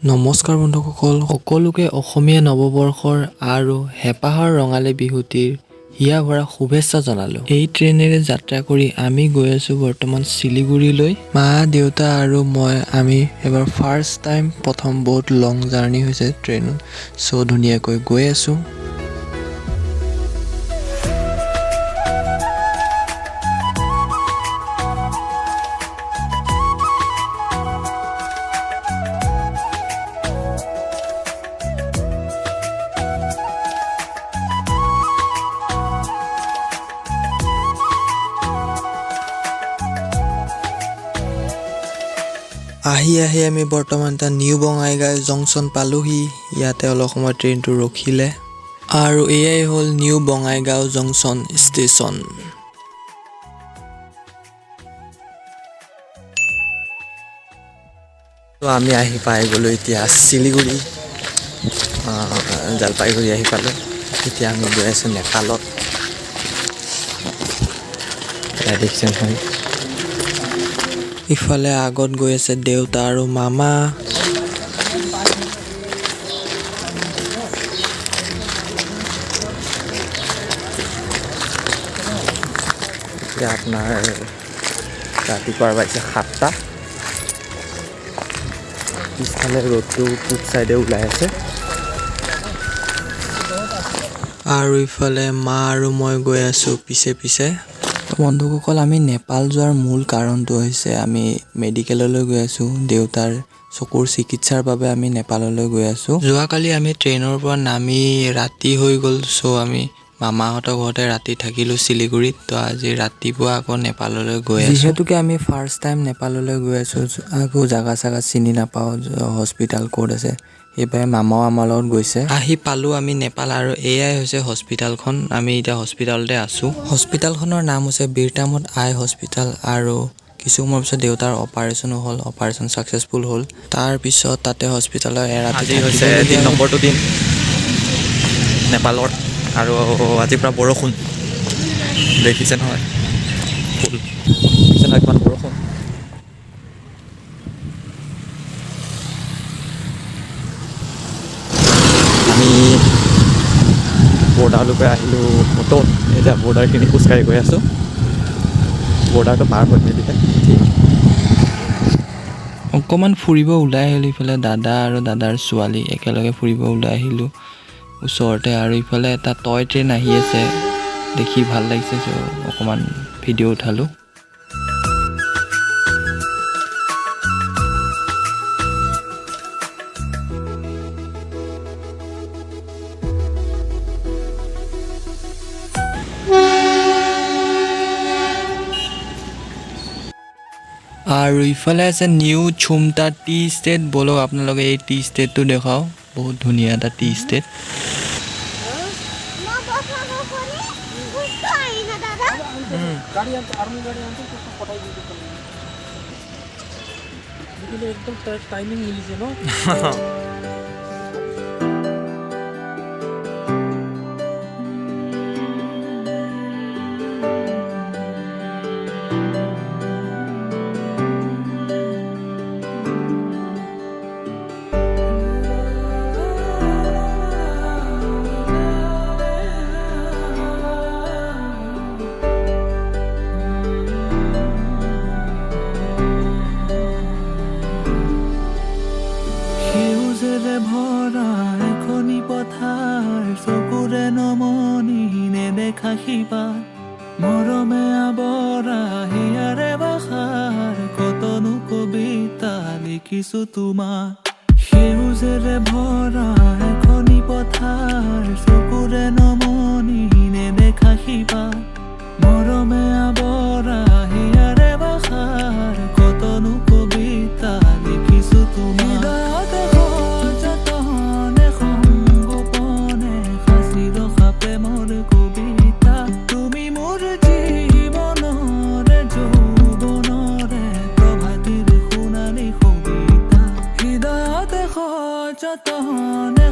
নমস্কাৰ বন্ধুসকল, সকলোকে অসমীয়া নৱবৰ্ষৰ আৰু হেঁপাহৰ ৰঙালী বিহুটিৰ হিয়া ভৰা শুভেচ্ছা জনালো। এই ট্ৰেইনেৰে যাত্ৰা কৰি আমি গৈ আছো বৰ্তমান শিলিগুৰিলৈ। মা দেউতা আৰু আমি এবাৰ ফাৰ্ষ্ট টাইম প্ৰথম বহুত লং জাৰ্ণি হৈছে ট্ৰেইনত, চ' ধুনীয়াকৈ গৈ আছো। আহি আমি বৰ্তমান এটা নিউ বঙাইগাঁও জংচন পালোহি। ইয়াতে অলপ সময় ট্ৰেইনটো ৰখিলে আৰু এয়াই হ'ল নিউ বঙাইগাঁও জংচন ষ্টেচন। তো আমি আহি পাই গ'লো এতিয়া শিলিগুৰি, জলপাইগুৰি আহি পালোঁ। এতিয়া আমি গৈ আছোঁ নেপালত। দেখিছে নহয়, ইফালে আগত গৈ আছে দেউতা আৰু মামা। এতিয়া আপোনাৰ ৰাতিপুৱাৰ বাজিছে 7টা। পিছফালে ৰ'দটো পূব চাইডে ওলাই আছে আৰু ইফালে মা আৰু মই গৈ আছোঁ পিছে। বন্ধুসকল, আমি নেপাল যোৱাৰ মূল কাৰণটো হৈছে আমি মেডিকেললৈ গৈ আছোঁ। দেউতাৰ চকুৰ চিকিৎসাৰ বাবে আমি নেপাললৈ গৈ আছোঁ। যোৱাকালি আমি ট্ৰেইনৰ পৰা নামি ৰাতি হৈ গ'ল, চ' আমি মামাহঁতৰ ঘৰতে ৰাতি থাকিলোঁ শিলিগুৰিত। তো আজি ৰাতিপুৱা আকৌ নেপাললৈ গৈ আছোঁ। যিহেতুকে আমি ফাৰ্ষ্ট টাইম নেপাললৈ গৈ আছোঁ, আকৌ জাগা চিনি নাপাওঁ, হস্পিটেল ক'ত আছে, সেইবাবে মামাও আমাৰ লগত গৈছে। আহি পালোঁ আমি নেপাল আৰু এয়াই হৈছে হস্পিটেলখন। আমি এতিয়া হস্পিটেলতে আছোঁ। হস্পিটেলখনৰ নাম হৈছে বীৰতামত আই হস্পিটেল আৰু কিছু সময়ৰ পিছত দেউতাৰ অপাৰেশ্যনো হ'ল, অপাৰেশ্যন ছাকচেছফুল হ'ল। তাৰপিছত তাতে হস্পিটেলৰ এৰাতি হৈছে 3 নম্বৰটো দিন নেপালৰ, আৰু আজিৰ পৰা বৰষুণ দেখিছে নহয়, ফুল দেখিছে নহয় কিমান বৰষুণ। আমি বৰ্ডাৰলৈকে আহিলোঁ অ'টত। এতিয়া বৰ্ডাৰখিনি খোজকাঢ়ি গৈ আছোঁ। বৰ্ডাৰটো পাৰ হৈ মেলিহে অকণমান ফুৰিব ওলাই আহিলোঁ। ইফালে দাদা আৰু দাদাৰ ছোৱালী একেলগে ফুৰিব ওলাই আহিলোঁ ওচৰতে। আৰু ইফালে এটা টয় ট্ৰেইন আহি আছে, দেখি ভাল লাগিছে, চ' অকণমান ভিডিঅ' উঠালোঁ। আৰু ইফালে আছে নিউ চুমটা টি ষ্টেট। বলক আপোনালোকে এই টি ষ্টেটটো দেখাওঁ, বহুত ধুনীয়া এটা টি ষ্টেট। टाइमिंग मिली न চকুৰে নমনি নেদেখা শিপা মৰমে আৱৰা হিয়াৰে বাখাৰ কতনো কবিতা লিখিছো তোমাৰ। সেউজেৰে ভৰা এখনি পথাৰ চকুৰে নমনি নেদেখা শিপা মৰমে আৱৰা হিয়াৰে বাখাৰ কতনো কবিতা লিখিছো তোমাৰ। যতনে